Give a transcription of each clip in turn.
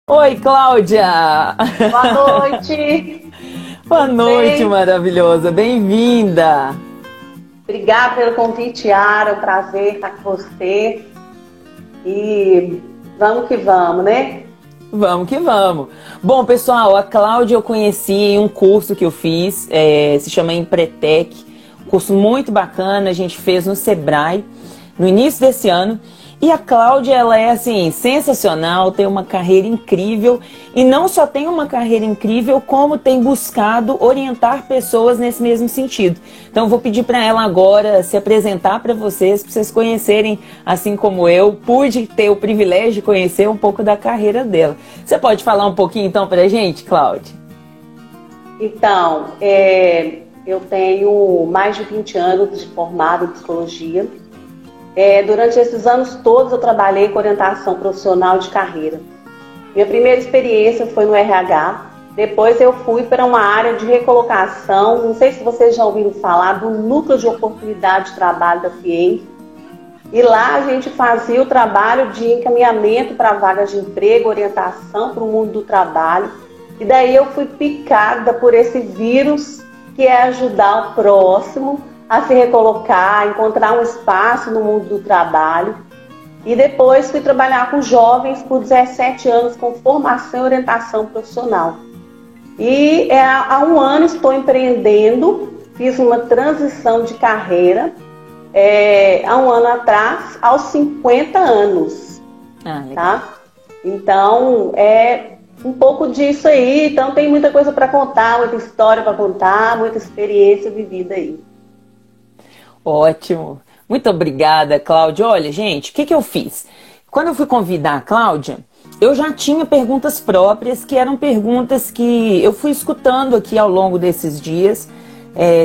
Oi, Cláudia! Boa noite, Boa tudo noite, bem? maravilhosa! Bem-vinda! Obrigada pelo convite, Yara. É um prazer estar com você. E vamos que vamos, né? Vamos que vamos! Bom, pessoal, a Cláudia eu conheci em um curso que eu fiz, se chama Empretec, um curso muito bacana, a gente fez no Sebrae, no início desse ano. E a Cláudia, ela é assim, sensacional, tem uma carreira incrível e não só tem uma carreira incrível, como tem buscado orientar pessoas nesse mesmo sentido. Então eu vou pedir para ela agora se apresentar para vocês conhecerem, assim como eu, pude ter o privilégio de conhecer um pouco da carreira dela. Você pode falar um pouquinho então para a gente, Cláudia? Então, eu tenho mais de 20 anos de formada em psicologia. Durante esses anos todos eu trabalhei com orientação profissional de carreira. Minha primeira experiência foi no RH. Depois eu fui para uma área de recolocação. Não sei se vocês já ouviram falar do Núcleo de Oportunidade de Trabalho da FIENG. E lá a gente fazia o trabalho de encaminhamento para vagas de emprego, orientação para o mundo do trabalho. E daí eu fui picada por esse vírus que é ajudar o próximo a se recolocar, encontrar um espaço no mundo do trabalho. E depois fui trabalhar com jovens por 17 anos com formação e orientação profissional. E há um ano estou empreendendo, fiz uma transição de carreira há um ano atrás, aos 50 anos. Tá? Então, é um pouco disso aí. Então, tem muita coisa para contar, muita história para contar, muita experiência vivida aí. Ótimo. Muito obrigada, Cláudia. Olha, gente, o que eu fiz? Quando eu fui convidar a Cláudia, eu já tinha perguntas próprias, que eram perguntas que eu fui escutando aqui ao longo desses dias,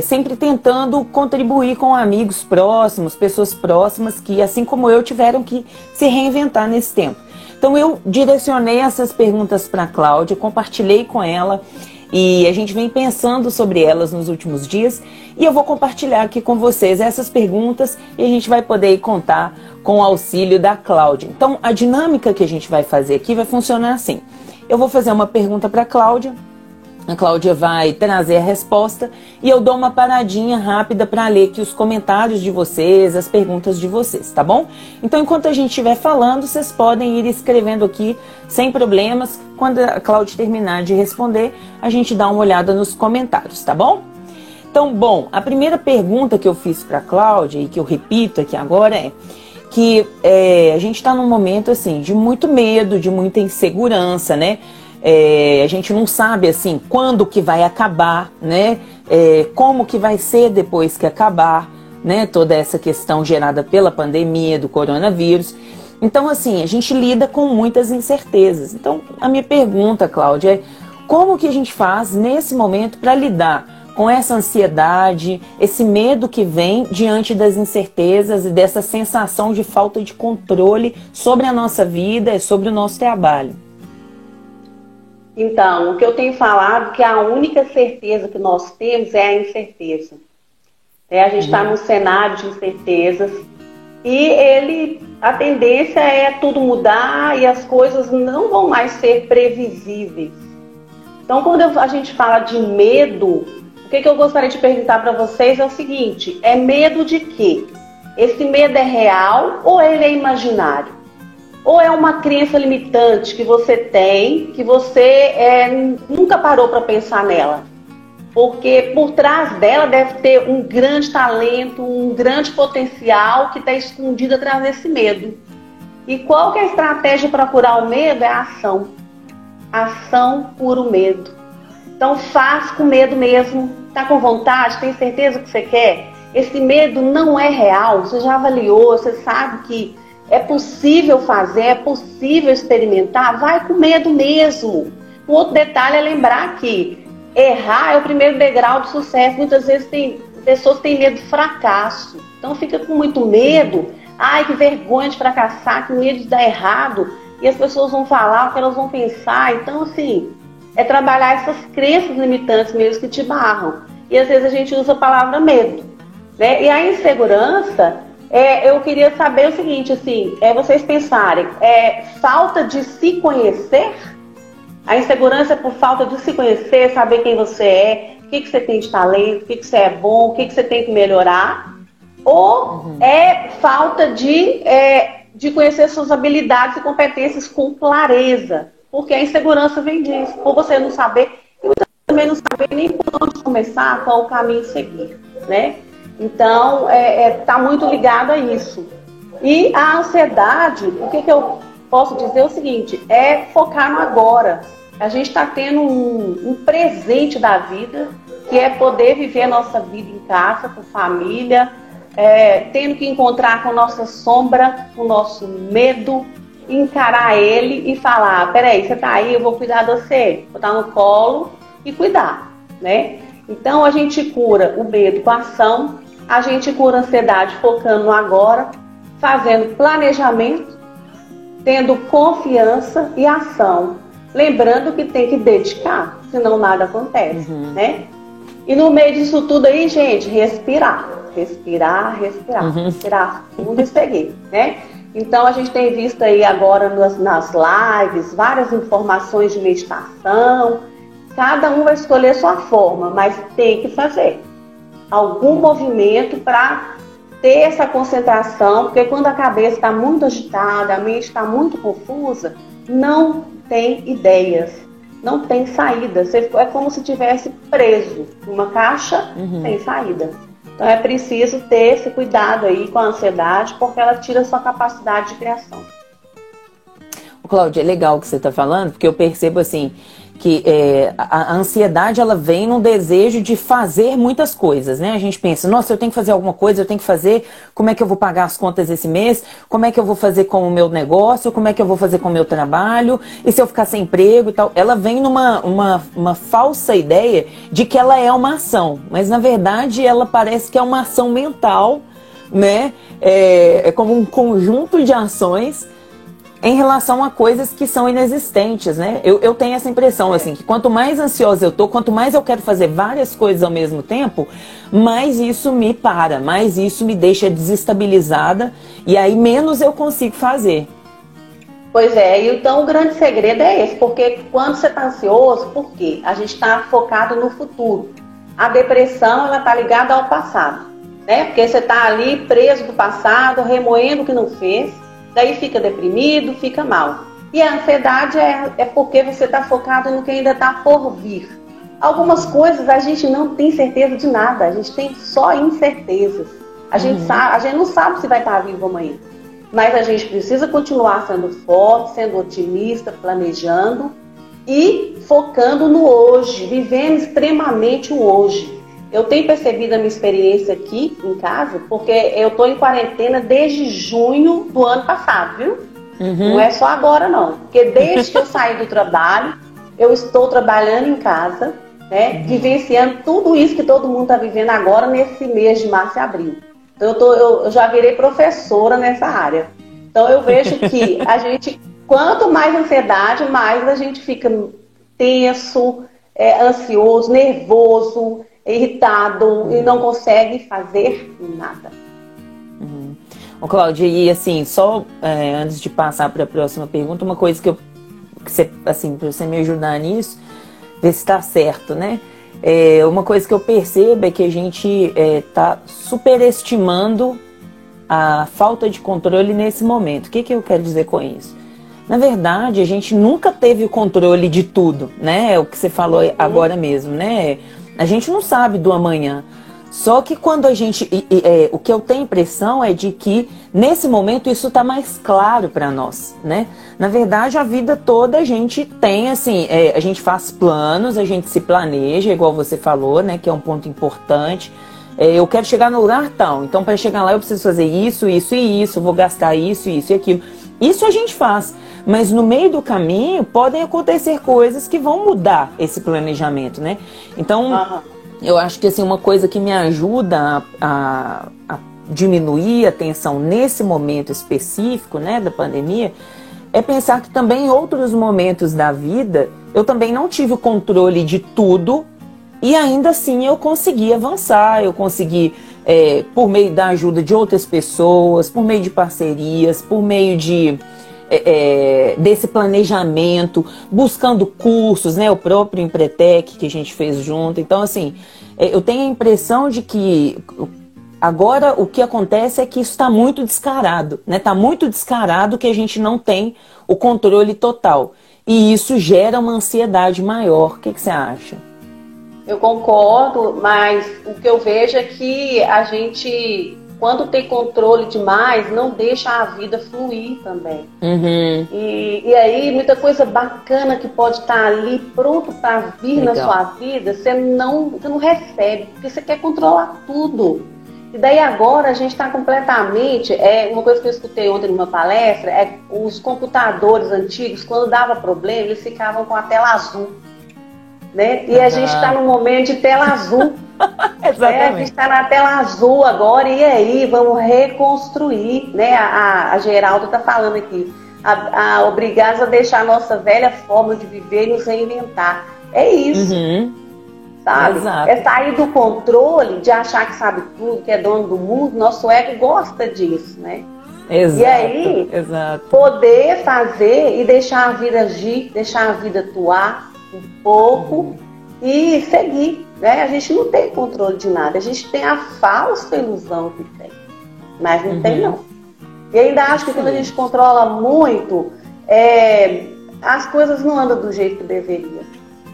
sempre tentando contribuir com amigos próximos, pessoas próximas que, assim como eu, tiveram que se reinventar nesse tempo. Então eu direcionei essas perguntas para a Cláudia, compartilhei com ela e a gente vem pensando sobre elas nos últimos dias e eu vou compartilhar aqui com vocês essas perguntas e a gente vai poder contar com o auxílio da Cláudia. Então a dinâmica que a gente vai fazer aqui vai funcionar assim. Eu vou fazer uma pergunta para a Cláudia vai trazer a resposta e eu dou uma paradinha rápida para ler aqui os comentários de vocês, as perguntas de vocês, tá bom? Então, enquanto a gente estiver falando, vocês podem ir escrevendo aqui sem problemas. Quando a Cláudia terminar de responder, a gente dá uma olhada nos comentários, tá bom? Então, bom, a primeira pergunta que eu fiz para a Cláudia e que eu repito aqui agora é que a gente está num momento assim de muito medo, de muita insegurança, né? A gente não sabe assim quando que vai acabar, né? Como que vai ser depois que acabar, né? Toda essa questão gerada pela pandemia do coronavírus. Então, assim, a gente lida com muitas incertezas. Então, a minha pergunta, Cláudia, é como que a gente faz nesse momento para lidar com essa ansiedade, esse medo que vem diante das incertezas e dessa sensação de falta de controle sobre a nossa vida e sobre o nosso trabalho? Então, o que eu tenho falado é que a única certeza que nós temos é a incerteza. A gente está num cenário de incertezas e a tendência é tudo mudar e as coisas não vão mais ser previsíveis. Então, quando a gente fala de medo, o que eu gostaria de perguntar para vocês é o seguinte: é medo de quê? Esse medo é real ou ele é imaginário? Ou é uma crença limitante que você tem, que você nunca parou para pensar nela? Porque por trás dela deve ter um grande talento, um grande potencial que está escondido atrás desse medo. E qual que é a estratégia para curar o medo? É a ação. Ação cura o medo. Então faz com medo mesmo. Está com vontade? Tem certeza que você quer? Esse medo não é real. Você já avaliou, você sabe que é possível fazer, é possível experimentar, vai com medo mesmo. Um outro detalhe é lembrar que errar é o primeiro degrau do sucesso. Muitas vezes pessoas têm medo de fracasso. Então fica com muito medo. Ai, que vergonha de fracassar, que medo de dar errado. E as pessoas vão falar o que elas vão pensar. Então, assim, é trabalhar essas crenças limitantes mesmo que te barram. E às vezes a gente usa a palavra medo, né? E a insegurança... eu queria saber o seguinte, assim, vocês pensarem, falta de se conhecer? A insegurança é por falta de se conhecer, saber quem você é, o que você tem de talento, o que você é bom, o que você tem que melhorar. Ou é falta de conhecer suas habilidades e competências com clareza. Porque a insegurança vem disso, por você não saber, e você também não saber nem por onde começar, qual o caminho seguir, né? Então, tá muito ligado a isso. E a ansiedade, o que eu posso dizer é o seguinte, é focar no agora. A gente está tendo um presente da vida, que é poder viver a nossa vida em casa, com família, tendo que encontrar com a nossa sombra, com o nosso medo, encarar ele e falar, peraí, você tá aí, eu vou cuidar de você, vou estar no colo e cuidar, né? Então a gente cura o medo com a ação, a gente cura a ansiedade focando no agora, fazendo planejamento, tendo confiança e ação. Lembrando que tem que dedicar, senão nada acontece, né? E no meio disso tudo aí, gente, respirar fundo e seguir, né? Então a gente tem visto aí agora nas lives várias informações de meditação. Cada um vai escolher a sua forma, mas tem que fazer algum movimento para ter essa concentração, porque quando a cabeça está muito agitada, a mente está muito confusa, não tem ideias, não tem saída. É como se estivesse preso numa caixa sem saída. Então é preciso ter esse cuidado aí com a ansiedade, porque ela tira a sua capacidade de criação. Cláudia, é legal o que você está falando, porque eu percebo assim que a ansiedade ela vem num desejo de fazer muitas coisas, né? A gente pensa, nossa, eu tenho que fazer alguma coisa, eu tenho que fazer, como é que eu vou pagar as contas esse mês? Como é que eu vou fazer com o meu negócio? Como é que eu vou fazer com o meu trabalho? E se eu ficar sem emprego e tal? Ela vem numa uma falsa ideia de que ela é uma ação, mas na verdade ela parece que é uma ação mental, né? É como um conjunto de ações em relação a coisas que são inexistentes, né? Eu tenho essa impressão, assim, que quanto mais ansiosa eu tô, quanto mais eu quero fazer várias coisas ao mesmo tempo, mais isso me para, mais isso me deixa desestabilizada e aí menos eu consigo fazer. Pois é, e então o grande segredo é esse, porque quando você está ansioso, por quê? A gente está focado no futuro. A depressão, ela está ligada ao passado, né? Porque você está ali preso do passado, remoendo o que não fez, daí fica deprimido, fica mal. E a ansiedade é porque você está focado no que ainda está por vir. Algumas coisas a gente não tem certeza de nada, a gente tem só incertezas. A gente não sabe se vai estar vivo amanhã. Mas a gente precisa continuar sendo forte, sendo otimista, planejando e focando no hoje, vivendo extremamente o hoje. Eu tenho percebido a minha experiência aqui em casa, porque eu estou em quarentena desde junho do ano passado, viu? Não é só agora, não. Porque desde que eu saí do trabalho, eu estou trabalhando em casa, né? Vivenciando tudo isso que todo mundo está vivendo agora nesse mês de março e abril. Então eu já virei professora nessa área. Então eu vejo que a gente, quanto mais ansiedade, mais a gente fica tenso, ansioso, nervoso, irritado e não consegue fazer nada. Ô, Cláudia, e assim, só antes de passar para a próxima pergunta, uma coisa que você, assim, para você me ajudar nisso, ver se está certo, né? Uma coisa que eu percebo é que a gente está superestimando a falta de controle nesse momento. O que eu quero dizer com isso? Na verdade, a gente nunca teve o controle de tudo, né? É o que você falou agora mesmo, né? A gente não sabe do amanhã. Só que quando a gente... o que eu tenho impressão é de que, nesse momento, isso está mais claro para nós, né? Na verdade, a vida toda a gente tem, assim... a gente faz planos, a gente se planeja, igual você falou, né? Que é um ponto importante. Eu quero chegar no lugar tal. Então, para chegar lá, eu preciso fazer isso, isso e isso. Vou gastar isso, isso e aquilo. Isso a gente faz. Mas no meio do caminho, podem acontecer coisas que vão mudar esse planejamento, né? Então... Eu acho que assim, uma coisa que me ajuda a diminuir a tensão nesse momento específico, né, da pandemia, é pensar que também em outros momentos da vida eu também não tive o controle de tudo e ainda assim eu consegui avançar, eu consegui, por meio da ajuda de outras pessoas, por meio de parcerias, por meio de desse planejamento, buscando cursos, né? O próprio Empretec que a gente fez junto. Então, assim, eu tenho a impressão de que agora o que acontece é que isso está muito descarado, né? Está muito descarado que a gente não tem o controle total. E isso gera uma ansiedade maior. O que você acha? Eu concordo, mas o que eu vejo é que a gente, quando tem controle demais, não deixa a vida fluir também. Uhum. E aí, muita coisa bacana que pode estar ali pronto para vir na sua vida, você não recebe, porque você quer controlar tudo. E daí agora a gente está completamente... uma coisa que eu escutei ontem numa palestra, os computadores antigos, quando dava problema, eles ficavam com a tela azul. Né? E a gente está num momento de tela azul. Exatamente. A gente está na tela azul agora, e aí vamos reconstruir, né? A Geralda está falando aqui, obrigados a deixar a nossa velha forma de viver e nos reinventar. É isso, sabe? Exato. É sair do controle, de achar que sabe tudo, que é dono do mundo. Nosso ego gosta disso, né? Exato, e aí, poder fazer e deixar a vida agir, deixar a vida atuar um pouco e seguir, né? A gente não tem controle de nada, a gente tem a falsa ilusão que tem, mas não tem não. E ainda acho que quando a gente controla muito, as coisas não andam do jeito que deveria.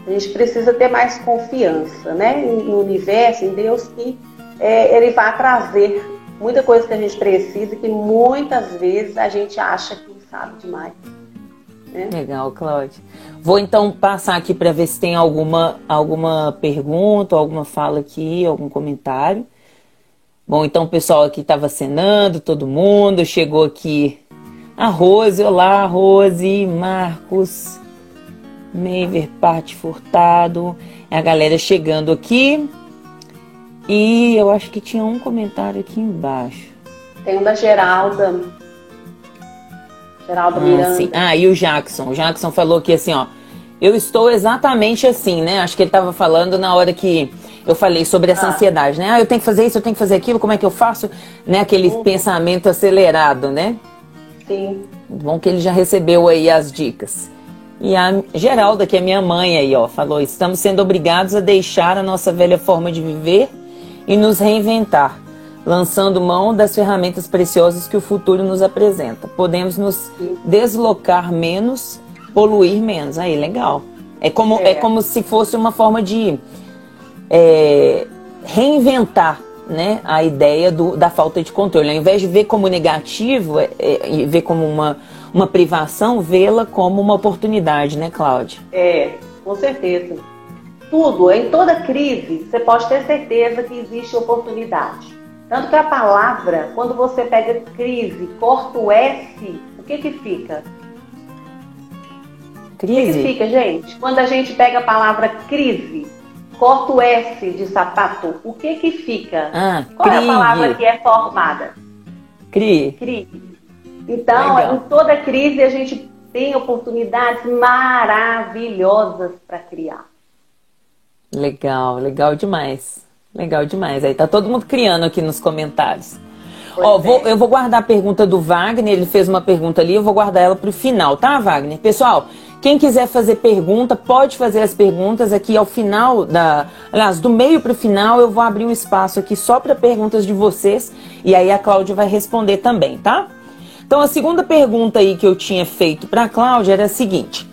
A gente precisa ter mais confiança, né? No universo, em Deus, que Ele vai trazer muita coisa que a gente precisa, que muitas vezes a gente acha que sabe demais. Legal, Cláudia. Vou então passar aqui para ver se tem alguma pergunta, alguma fala aqui, algum comentário. Bom, então o pessoal aqui estava acenando, todo mundo. Chegou aqui a Rose. Olá, Rose, Marcos, Meiver, Parte Furtado. A galera chegando aqui. E eu acho que tinha um comentário aqui embaixo. Tem um da Geralda. Geraldo Miranda. Sim. E o Jackson. O Jackson falou que assim, ó, eu estou exatamente assim, né? Acho que ele estava falando na hora que eu falei sobre essa ansiedade, né? Eu tenho que fazer isso, eu tenho que fazer aquilo, como é que eu faço? Né? Aquele pensamento acelerado, né? Sim. Bom que ele já recebeu aí as dicas. E a Geralda, que é minha mãe aí, ó, falou: estamos sendo obrigados a deixar a nossa velha forma de viver e nos reinventar, lançando mão das ferramentas preciosas que o futuro nos apresenta. Podemos nos deslocar menos, poluir menos. Aí, legal. É como se fosse uma forma de reinventar, né, a ideia da falta de controle. Ao invés de ver como negativo, ver como uma privação, vê-la como uma oportunidade, né, Cláudia? Com certeza. Tudo, em toda crise, você pode ter certeza que existe oportunidade. Tanto que a palavra, quando você pega crise, corta o S, o que fica? Crise? O que fica, gente? Quando a gente pega a palavra crise, corta o S de sapato, o que fica? Qual é a palavra que é formada? Crise. Então, legal. Em toda crise, a gente tem oportunidades maravilhosas para criar. Legal, legal demais. Legal demais. Aí tá todo mundo criando aqui nos comentários. Eu vou guardar a pergunta do Wagner. Ele fez uma pergunta ali, eu vou guardar ela pro final, tá, Wagner? Pessoal, quem quiser fazer pergunta, pode fazer as perguntas aqui ao final do meio pro final. Eu vou abrir um espaço aqui só para perguntas de vocês. E aí a Cláudia vai responder também, tá? Então a segunda pergunta aí que eu tinha feito pra Cláudia era a seguinte.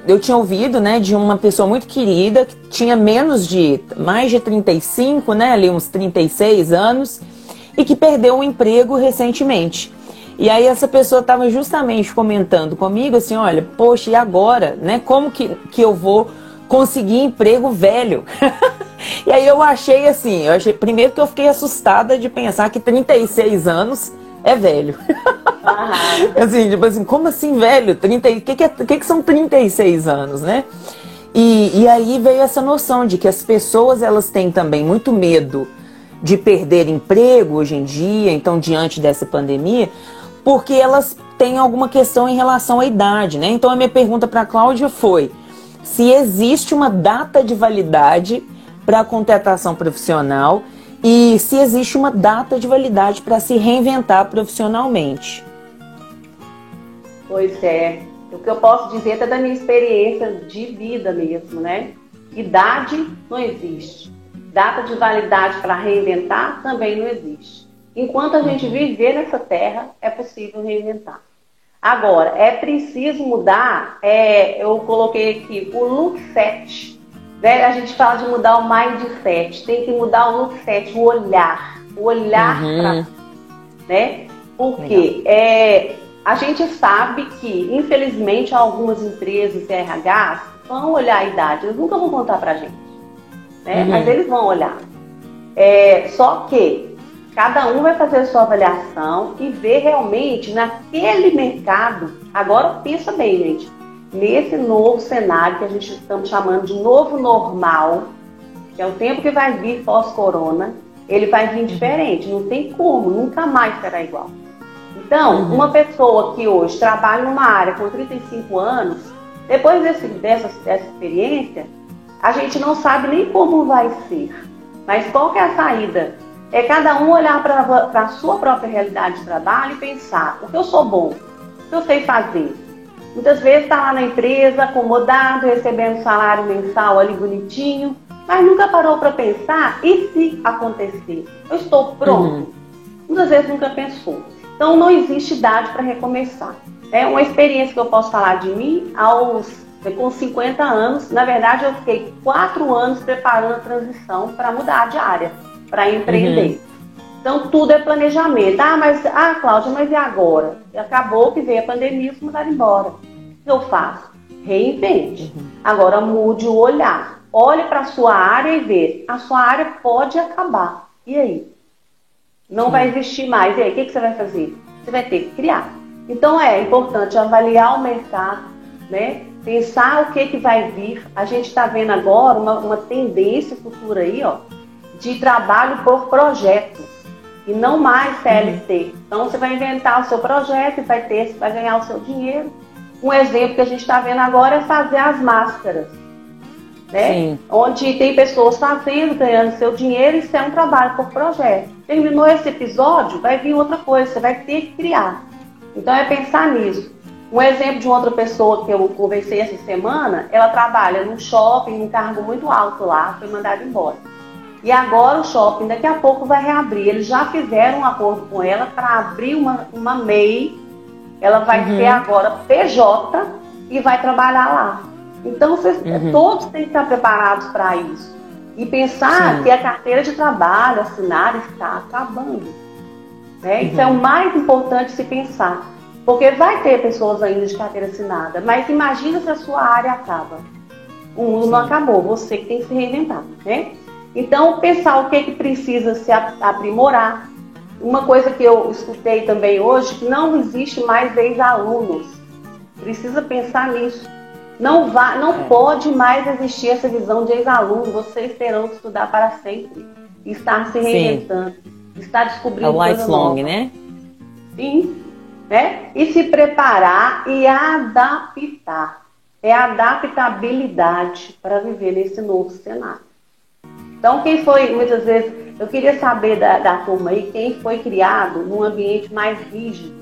Eu tinha ouvido, né, de uma pessoa muito querida que tinha mais de 35, né, ali uns 36 anos, e que perdeu o emprego recentemente. E aí essa pessoa estava justamente comentando comigo assim: olha, poxa, e agora, né, como que eu vou conseguir emprego velho? E aí eu achei assim, primeiro que eu fiquei assustada de pensar que 36 anos é velho. Assim, tipo assim, como assim, velho? O que são 36 anos, né? E aí veio essa noção de que as pessoas, elas têm também muito medo de perder emprego hoje em dia, então, diante dessa pandemia, porque elas têm alguma questão em relação à idade, né? Então, a minha pergunta para a Cláudia foi se existe uma data de validade para a contratação profissional e se existe uma data de validade para se reinventar profissionalmente. Pois é. O que eu posso dizer é da minha experiência de vida mesmo, né? Idade não existe. Data de validade para reinventar também não existe. Enquanto a gente viver nessa terra, é possível reinventar. Agora, é preciso mudar, eu coloquei aqui o look set. Né? A gente fala de mudar o mindset, tem que mudar o look set, o olhar para, né? Porque a gente sabe que, infelizmente, algumas empresas e RH vão olhar a idade, eles nunca vão contar pra gente, né? Mas eles vão olhar. Só que cada um vai fazer a sua avaliação e ver realmente naquele mercado. Agora pensa bem, gente, nesse novo cenário que a gente estamos chamando de novo normal, que é o tempo que vai vir pós-corona, ele vai vir diferente, não tem como, nunca mais será igual. Então, uma pessoa que hoje trabalha numa área com 35 anos, depois dessa experiência, a gente não sabe nem como vai ser. Mas qual que é a saída? É cada um olhar para a sua própria realidade de trabalho e pensar, o que eu sou bom, o que eu sei fazer. Muitas vezes está lá na empresa, acomodado, recebendo salário mensal ali bonitinho, mas nunca parou para pensar, e se acontecer? Eu estou pronto? Muitas vezes nunca pensou. Então não existe idade para recomeçar. É uma experiência que eu posso falar de mim com 50 anos. Na verdade, eu fiquei 4 anos preparando a transição para mudar de área, para empreender. Então tudo é planejamento. Cláudia, mas e agora? E acabou que veio a pandemia e fui mandar embora. O que eu faço? Reinvente. Agora mude o olhar. Olhe para a sua área e vê. A sua área pode acabar. E aí? Não vai existir mais. E aí, o que você vai fazer? Você vai ter que criar. Então é importante avaliar o mercado, né? Pensar o que vai vir. A gente está vendo agora uma tendência futura aí, ó, de trabalho por projetos e não mais CLT. Então você vai inventar o seu projeto e vai ganhar o seu dinheiro. Um exemplo que a gente está vendo agora é fazer as máscaras, né? Onde tem pessoas fazendo, ganhando seu dinheiro, e isso é um trabalho por projeto. Terminou esse episódio, vai vir outra coisa, você vai ter que criar. Então é pensar nisso. Um exemplo de outra pessoa que eu conversei essa semana, ela trabalha num shopping, num cargo muito alto lá, foi mandada embora. E agora o shopping daqui a pouco vai reabrir. Eles já fizeram um acordo com ela para abrir uma MEI. Ela vai ser agora PJ e vai trabalhar lá. Então todos têm que estar preparados para isso. E pensar que a carteira de trabalho assinada está acabando. Né? Isso é o mais importante se pensar. Porque vai ter pessoas ainda de carteira assinada, mas imagina se a sua área acaba. O mundo não acabou, você que tem que se reinventar. Né? Então, pensar o que precisa se aprimorar. Uma coisa que eu escutei também hoje, que não existe mais ex-alunos. Precisa pensar nisso. Não pode mais existir essa visão de ex-aluno. Vocês terão que estudar para sempre. Estar se reinventando. Estar descobrindo coisa lifelong, nova. Né? Sim. Né? E se preparar e adaptar. É adaptabilidade para viver nesse novo cenário. Então, quem foi, muitas vezes, eu queria saber da turma aí, quem foi criado num ambiente mais rígido,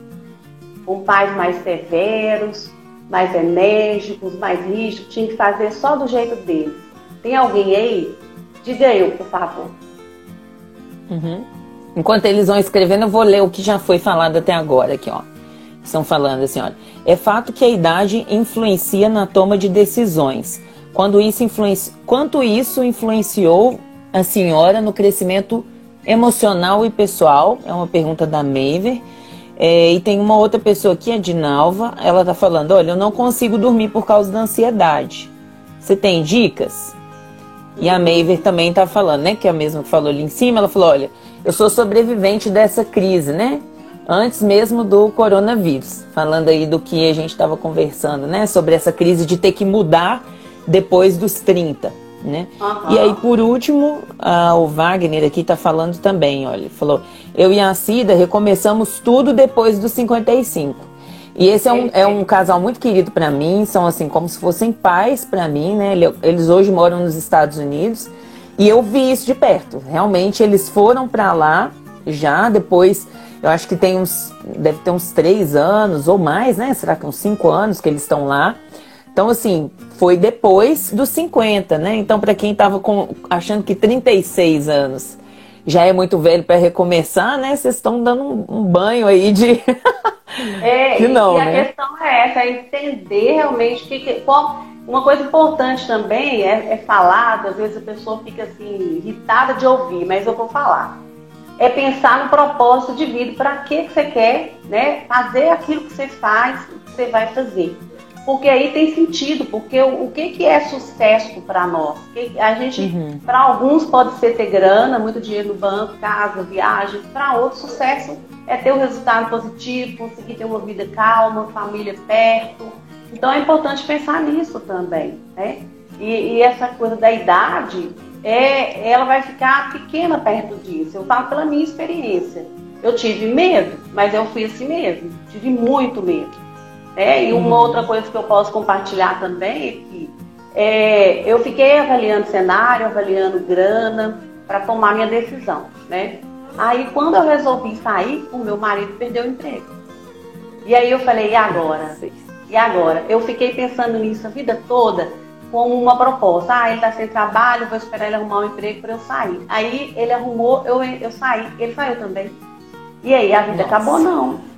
com pais mais severos, mais enérgicos, mais rígidos, tinha que fazer só do jeito deles. Tem alguém aí? Diga eu, por favor. Enquanto eles vão escrevendo, eu vou ler o que já foi falado até agora aqui, ó. Estão falando assim, olha. É fato que a idade influencia na toma de decisões. Quanto isso influenciou a senhora no crescimento emocional e pessoal? É uma pergunta da Maver. E tem uma outra pessoa aqui, a Dinalva. Ela está falando, olha, eu não consigo dormir por causa da ansiedade. Você tem dicas? E a Maver também está falando, né? Que é a mesma que falou ali em cima. Ela falou, olha, eu sou sobrevivente dessa crise, né? Antes mesmo do coronavírus. Falando aí do que a gente estava conversando, né? Sobre essa crise de ter que mudar depois dos 30, né? E aí, por último, o Wagner aqui tá falando também, olha, falou, eu e a Cida recomeçamos tudo depois dos 55. E esse é um casal muito querido para mim, são assim, como se fossem pais para mim, né? Eles hoje moram nos Estados Unidos e eu vi isso de perto. Realmente, eles foram para lá já, depois Eu acho que deve ter uns 3 anos ou mais, né? Será que uns 5 anos que eles estão lá? Então, assim, foi depois dos 50, né? Então, para quem estava achando que 36 anos já é muito velho para recomeçar, né? Vocês estão dando um banho aí de... que não, e a questão é essa, é entender realmente uma coisa importante também é falar, às vezes a pessoa fica assim, irritada de ouvir, mas eu vou falar. É pensar no propósito de vida, para que você quer, né, fazer aquilo que você faz, que você vai fazer. Porque aí tem sentido, porque o que é sucesso para nós? A gente, para alguns pode ser ter grana, muito dinheiro no banco, casa, viagem, para outros sucesso é ter um resultado positivo, conseguir ter uma vida calma, família perto. Então é importante pensar nisso também, né? E essa coisa da idade, ela vai ficar pequena perto disso. Eu falo pela minha experiência. Eu tive medo, mas eu fui assim mesmo, tive muito medo. E uma outra coisa que eu posso compartilhar também é que eu fiquei avaliando cenário, avaliando grana para tomar minha decisão, né? Aí quando eu resolvi sair, o meu marido perdeu o emprego. E aí eu falei, e agora? E agora? Eu fiquei pensando nisso a vida toda como uma proposta. Ele está sem trabalho, vou esperar ele arrumar um emprego para eu sair. Aí ele arrumou, eu saí, ele saiu também. E aí a vida acabou não.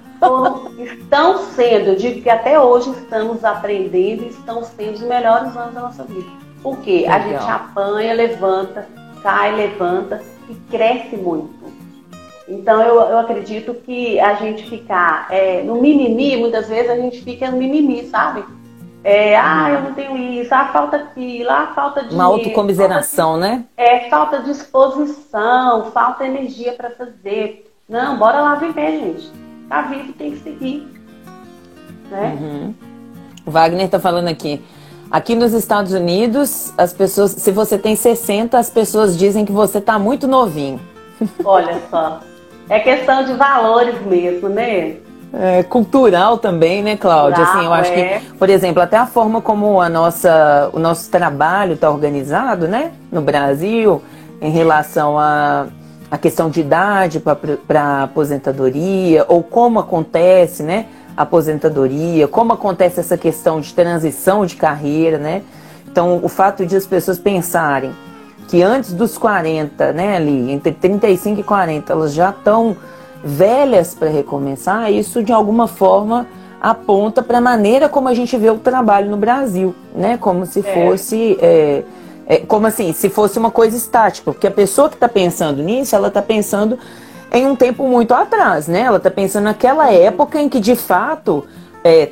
Estão sendo, eu digo que até hoje estamos aprendendo e estão sendo os melhores anos da nossa vida. Porque a gente apanha, levanta, cai, levanta e cresce muito. Então eu acredito que a gente ficar no mimimi, muitas vezes a gente fica no mimimi, sabe? Eu não tenho isso, falta aquilo, falta dinheiro. Uma autocomiseração, né? Falta disposição, falta energia para fazer. Não, bora lá viver, gente. Tá vivo, tem que seguir. Né? O Wagner tá falando aqui. Aqui nos Estados Unidos, as pessoas, se você tem 60, as pessoas dizem que você tá muito novinho. Olha só. É questão de valores mesmo, né? É cultural também, né, Cláudia? Assim, eu acho que, por exemplo, até a forma como o nosso trabalho está organizado, né, no Brasil, em relação a questão de idade para aposentadoria, ou como acontece, né, a aposentadoria, como acontece essa questão de transição de carreira, né? Então, o fato de as pessoas pensarem que antes dos 40, né, ali, entre 35 e 40, elas já estão velhas para recomeçar, isso de alguma forma aponta para a maneira como a gente vê o trabalho no Brasil, né? Como se fosse... como assim, se fosse uma coisa estática, porque a pessoa que está pensando nisso, ela está pensando em um tempo muito atrás, né? Ela está pensando naquela época em que, de fato,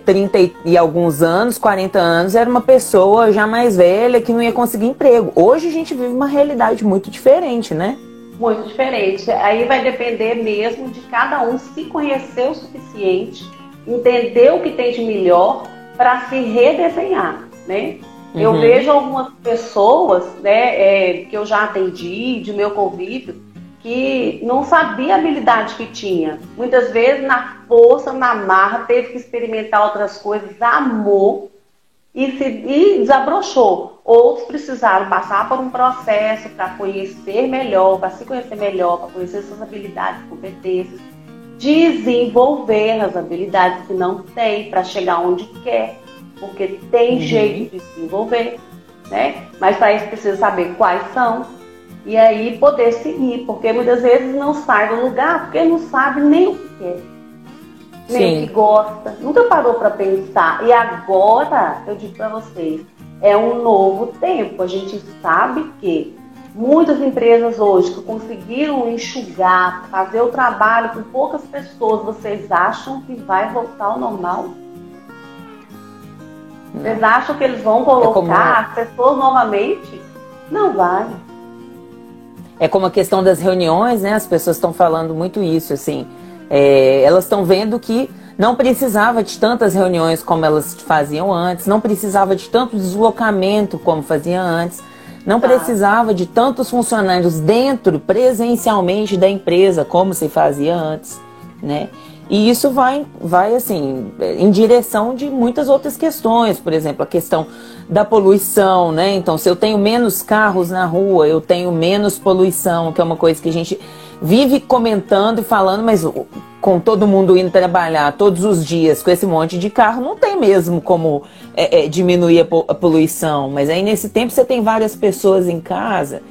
30 e alguns anos, 40 anos, era uma pessoa já mais velha que não ia conseguir emprego. Hoje a gente vive uma realidade muito diferente, né? Muito diferente. Aí vai depender mesmo de cada um se conhecer o suficiente, entender o que tem de melhor para se redesenhar, né? Eu vejo algumas pessoas, né, que eu já atendi, de meu convívio, que não sabia a habilidade que tinha. Muitas vezes, na força, na marra, teve que experimentar outras coisas, amou e desabrochou. Outros precisaram passar por um processo para conhecer melhor, para se conhecer melhor, para conhecer suas habilidades, competências, desenvolver as habilidades que não tem para chegar onde quer. Porque tem jeito de se envolver, né? Mas para isso precisa saber quais são e aí poder seguir, porque muitas vezes não sai do lugar porque não sabe nem o que quer, nem o que gosta, nunca parou para pensar. E agora, eu digo para vocês, é um novo tempo. A gente sabe que muitas empresas hoje que conseguiram enxugar, fazer o trabalho com poucas pessoas, vocês acham que vai voltar ao normal? Vocês acham que eles vão colocar as pessoas novamente? Não vai. É como a questão das reuniões, né? As pessoas estão falando muito isso, assim. Elas estão vendo que não precisava de tantas reuniões como elas faziam antes, não precisava de tanto deslocamento como fazia antes, não precisava de tantos funcionários dentro, presencialmente, da empresa, como se fazia antes, né? E isso vai assim, em direção de muitas outras questões, por exemplo, a questão da poluição, né? Então, se eu tenho menos carros na rua, eu tenho menos poluição, que é uma coisa que a gente vive comentando e falando, mas com todo mundo indo trabalhar todos os dias com esse monte de carro, não tem mesmo como diminuir a poluição. Mas aí, nesse tempo, você tem várias pessoas em casa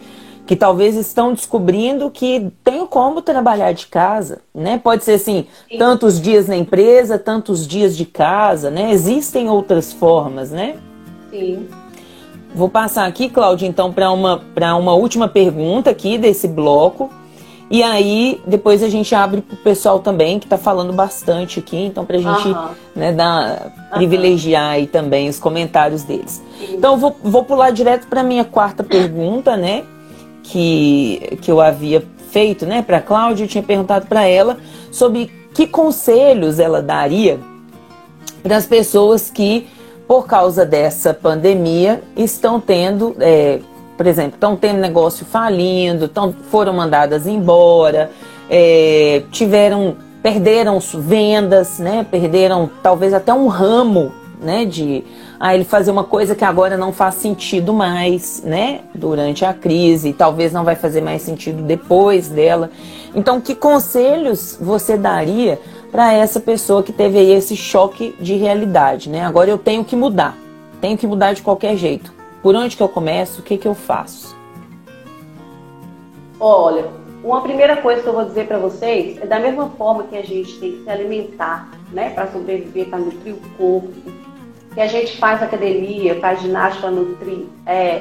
que talvez estão descobrindo que tem como trabalhar de casa, né? Pode ser assim, tantos dias na empresa, tantos dias de casa, né? Existem outras formas, né? Sim. Vou passar aqui, Cláudia, então, para uma última pergunta aqui desse bloco. E aí, depois a gente abre para o pessoal também, que está falando bastante aqui, então, para a gente né, privilegiar aí também os comentários deles. Sim. Então, eu vou pular direto para a minha quarta pergunta, né? Que eu havia feito, né, para a Cláudia. Eu tinha perguntado para ela sobre que conselhos ela daria para as pessoas que, por causa dessa pandemia, estão tendo, por exemplo, estão tendo negócio falindo, foram mandadas embora, perderam vendas, né, perderam talvez até um ramo, né, de ele fazer uma coisa que agora não faz sentido mais, né, durante a crise, e talvez não vai fazer mais sentido depois dela. Então, que conselhos você daria para essa pessoa que teve aí esse choque de realidade, né? Agora eu tenho que mudar de qualquer jeito. Por onde que eu começo? O que que eu faço? Olha, uma primeira coisa que eu vou dizer para vocês é da mesma forma que a gente tem que se alimentar, né, para sobreviver, para nutrir o corpo, que a gente faz academia, faz ginástica para nutrir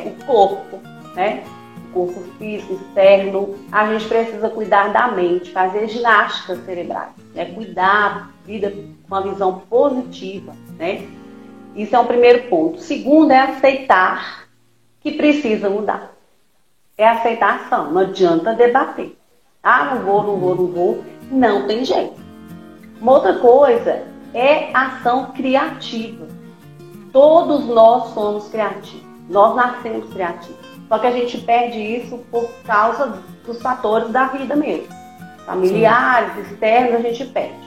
o corpo, né? O corpo físico, externo. A gente precisa cuidar da mente, fazer ginásticas cerebrais, né? Cuidar da vida com uma visão positiva, né? Isso é um primeiro ponto. Segundo é aceitar que precisa mudar. É aceitação, não adianta debater. Não vou. Não tem jeito. Uma outra coisa é ação criativa. Todos nós somos criativos, nós nascemos criativos, só que a gente perde isso por causa dos fatores da vida mesmo, familiares, sim, externos, a gente perde,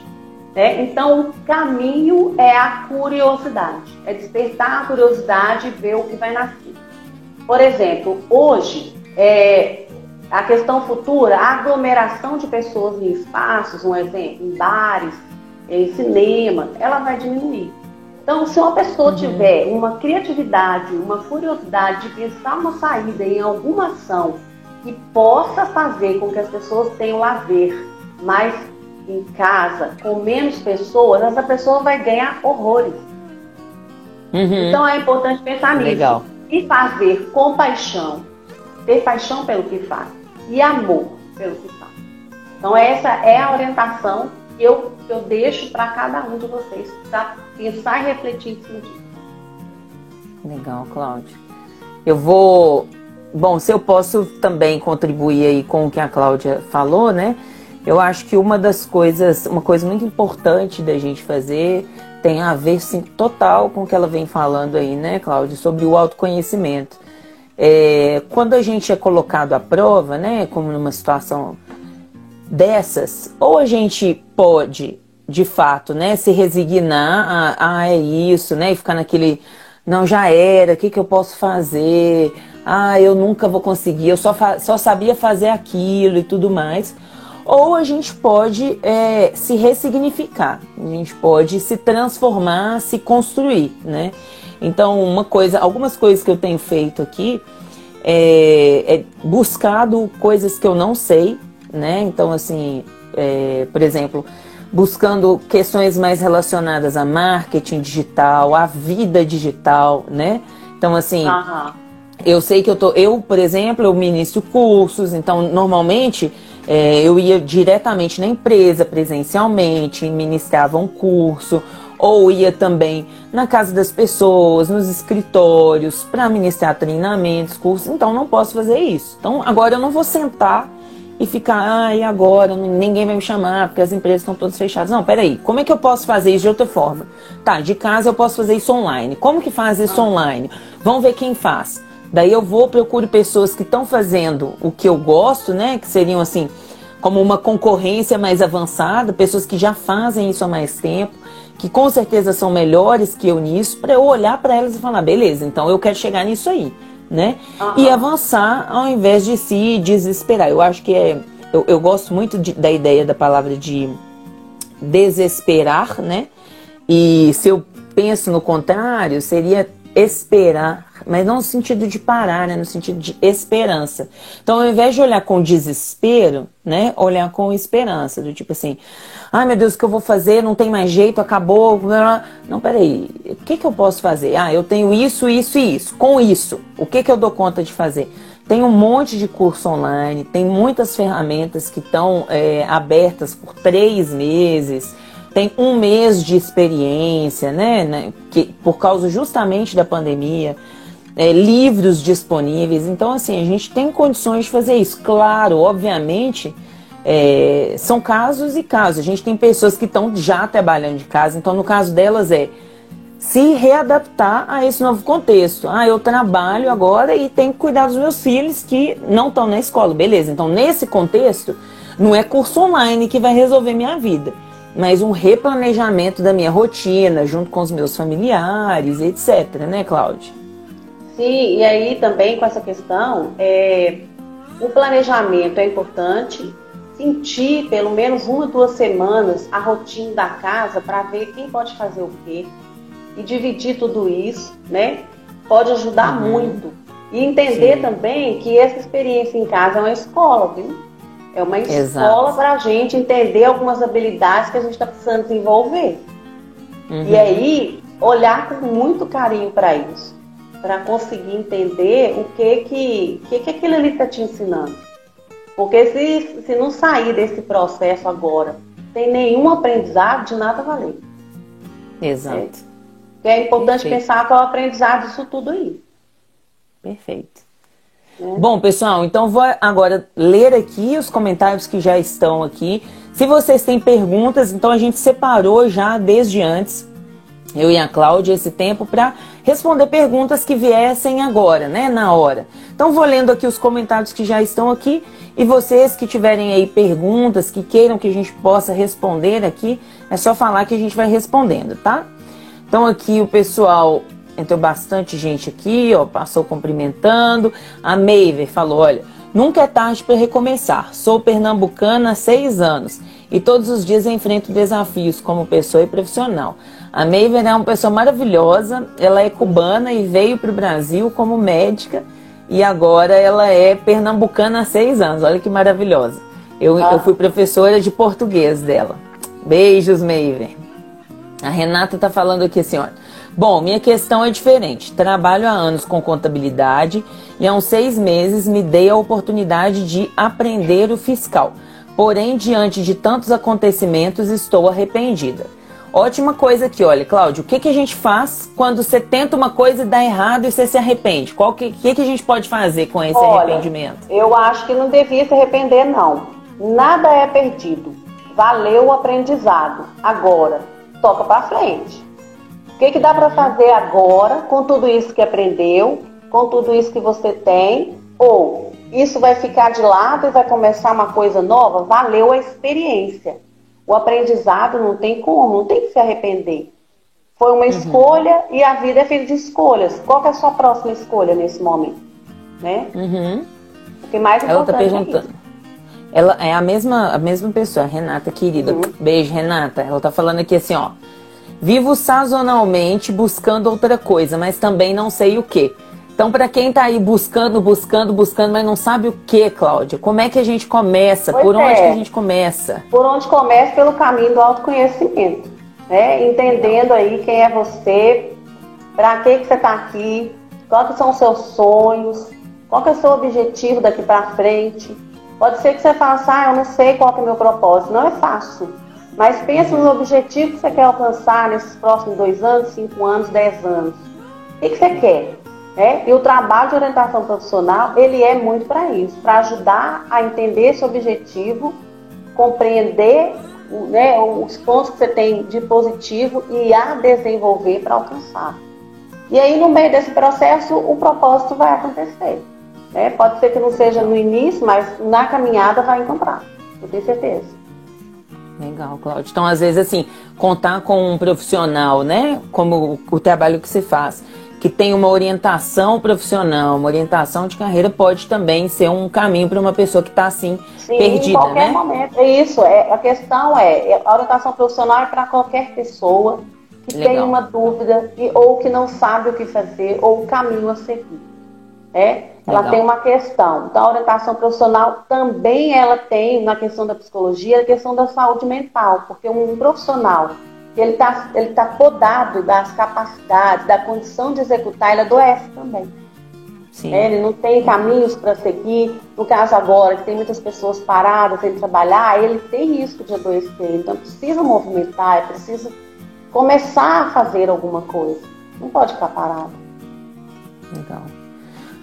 né? Então o caminho é a curiosidade, é despertar a curiosidade e ver o que vai nascer. Por exemplo, hoje, a questão futura, a aglomeração de pessoas em espaços, um exemplo, em bares, em cinema, ela vai diminuir. Então, se uma pessoa tiver uma criatividade, uma curiosidade de pensar uma saída em alguma ação que possa fazer com que as pessoas tenham lazer mais em casa, com menos pessoas, essa pessoa vai ganhar horrores. Então, é importante pensar nisso. Legal. E fazer com paixão, ter paixão pelo que faz e amor pelo que faz. Então, essa é a orientação que eu deixo para cada um de vocês, para pensar e refletir em cima disso. Legal, Cláudia. Eu vou... Bom, se eu posso também contribuir aí com o que a Cláudia falou, né? Eu acho que uma coisa muito importante da gente fazer tem a ver, sim, total com o que ela vem falando aí, né, Cláudia? Sobre o autoconhecimento. Quando a gente é colocado à prova, né, como numa situação dessas, ou a gente pode, de fato, né, se resignar é isso, né, e ficar naquele, não, já era, o que eu posso fazer? Eu nunca vou conseguir, eu só sabia fazer aquilo e tudo mais. Ou a gente pode se ressignificar, a gente pode se transformar, se construir, né? Então, algumas coisas que eu tenho feito aqui buscado coisas que eu não sei, né? Então, assim, por exemplo, buscando questões mais relacionadas a marketing digital, a vida digital, né? Então, assim, eu sei que eu, por exemplo, eu ministro cursos, então, normalmente, eu ia diretamente na empresa, presencialmente, ministrava um curso, ou ia também na casa das pessoas, nos escritórios, para ministrar treinamentos, cursos. Então, não posso fazer isso. Então, agora eu não vou sentar e ficar, e agora ninguém vai me chamar porque as empresas estão todas fechadas. Não, peraí, como é que eu posso fazer isso de outra forma? Tá, de casa eu posso fazer isso online. Como que faz isso online? Vamos ver quem faz. Daí eu procuro pessoas que estão fazendo o que eu gosto, né? Que seriam assim, como uma concorrência mais avançada, pessoas que já fazem isso há mais tempo, que com certeza são melhores que eu nisso, para eu olhar para elas e falar, beleza, então eu quero chegar nisso aí, né? E avançar ao invés de se desesperar. Eu acho que eu gosto muito da ideia da palavra de desesperar, né? E se eu penso no contrário, seria esperar, mas não no sentido de parar, né? No sentido de esperança. Então, ao invés de olhar com desespero, né? Olhar com esperança, do tipo assim, ai meu Deus, o que eu vou fazer? Não tem mais jeito, acabou. Não, peraí, o que eu posso fazer? Ah, eu tenho isso, isso e isso. Com isso, o que eu dou conta de fazer? Tem um monte de curso online, tem muitas ferramentas que estão abertas por 3 meses, tem 1 mês de experiência, né? Que, por causa justamente da pandemia, livros disponíveis. Então, assim, a gente tem condições de fazer isso. Claro, obviamente, são casos e casos. A gente tem pessoas que estão já trabalhando de casa, então no caso delas se readaptar a esse novo contexto. Ah, eu trabalho agora e tenho que cuidar dos meus filhos que não estão na escola. Beleza, então nesse contexto, não é curso online que vai resolver minha vida, mas um replanejamento da minha rotina, junto com os meus familiares, etc, né, Cláudia? Sim, e aí também com essa questão, o planejamento é importante, sentir pelo menos 1 ou 2 semanas a rotina da casa para ver quem pode fazer o quê. E dividir tudo isso, né? Pode ajudar muito. E entender também que essa experiência em casa é uma escola, viu? É uma escola para a gente entender algumas habilidades que a gente está precisando desenvolver. E aí, olhar com muito carinho para isso. Para conseguir entender o que aquilo ali está te ensinando. Porque se não sair desse processo agora, sem nenhum aprendizado, de nada valer. Exato. É importante pensar qual é o aprendizado disso tudo aí. Perfeito. Bom, pessoal, então vou agora ler aqui os comentários que já estão aqui. Se vocês têm perguntas, então a gente separou já desde antes, eu e a Cláudia, esse tempo para responder perguntas que viessem agora, né, na hora. Então vou lendo aqui os comentários que já estão aqui e vocês que tiverem aí perguntas, que queiram que a gente possa responder aqui, é só falar que a gente vai respondendo, tá? Então aqui o pessoal, entrou bastante gente aqui, ó, passou cumprimentando. A Meiver falou, olha, nunca é tarde para recomeçar. Sou pernambucana há 6 anos e todos os dias enfrento desafios como pessoa e profissional. A Meiver é uma pessoa maravilhosa, ela é cubana e veio para o Brasil como médica e agora ela é pernambucana há 6 anos, olha que maravilhosa. Eu fui professora de português dela. Beijos, Meiver. A Renata está falando aqui assim, olha, bom, minha questão é diferente. Trabalho há anos com contabilidade e há uns 6 meses me dei a oportunidade de aprender o fiscal. Porém, diante de tantos acontecimentos, estou arrependida. Ótima coisa aqui, olha, Cláudio, o que a gente faz quando você tenta uma coisa e dá errado e você se arrepende? O que a gente pode fazer com esse arrependimento? Eu acho que não devia se arrepender, não. Nada é perdido. Valeu o aprendizado. Agora, toca para frente. O que dá para fazer agora com tudo isso que aprendeu, com tudo isso que você tem? Ou isso vai ficar de lado e vai começar uma coisa nova? Valeu a experiência. O aprendizado não tem como, não tem que se arrepender. Foi uma escolha e a vida é feita de escolhas. Qual que é a sua próxima escolha nesse momento? Né? O que mais ela está perguntando. É isso. Ela é a mesma pessoa, a Renata, querida. Beijo, Renata. Ela tá falando aqui assim, ó. Vivo sazonalmente buscando outra coisa, mas também não sei o que. Então, para quem tá aí buscando, mas não sabe o que, Cláudia? Como é que a gente começa? Por onde que a gente começa? Por onde começa? Pelo caminho do autoconhecimento. Né? Entendendo aí quem é você, para que você tá aqui, quais são os seus sonhos, qual que é o seu objetivo daqui para frente. Pode ser que você faça, eu não sei qual que é o meu propósito. Não é fácil. Mas pensa no objetivo que você quer alcançar nesses próximos 2 anos, 5 anos, 10 anos. O que você quer? E o trabalho de orientação profissional, ele é muito para isso. Para ajudar a entender esse objetivo, compreender os pontos que você tem de positivo e a desenvolver para alcançar. E aí, no meio desse processo, o propósito vai acontecer. Pode ser que não seja no início, mas na caminhada vai encontrar. Eu tenho certeza. Legal, Cláudia. Então, às vezes, assim, contar com um profissional, né? Como o trabalho que você faz, que tem uma orientação profissional, uma orientação de carreira, pode também ser um caminho para uma pessoa que está, assim, Sim, perdida, em qualquer né? momento. É isso. A questão a orientação profissional é para qualquer pessoa que tem uma dúvida ou que não sabe o que fazer ou o caminho a seguir. Ela tem uma questão. Então, a orientação profissional também ela tem, na questão da psicologia, a questão da saúde mental, porque um profissional ele tá podado das capacidades, da condição de executar, ele adoece também. Ele não tem caminhos para seguir. No caso agora, que tem muitas pessoas paradas sem trabalhar, ele tem risco de adoecer. Então, precisa movimentar, é preciso começar a fazer alguma coisa. Não pode ficar parado. Legal.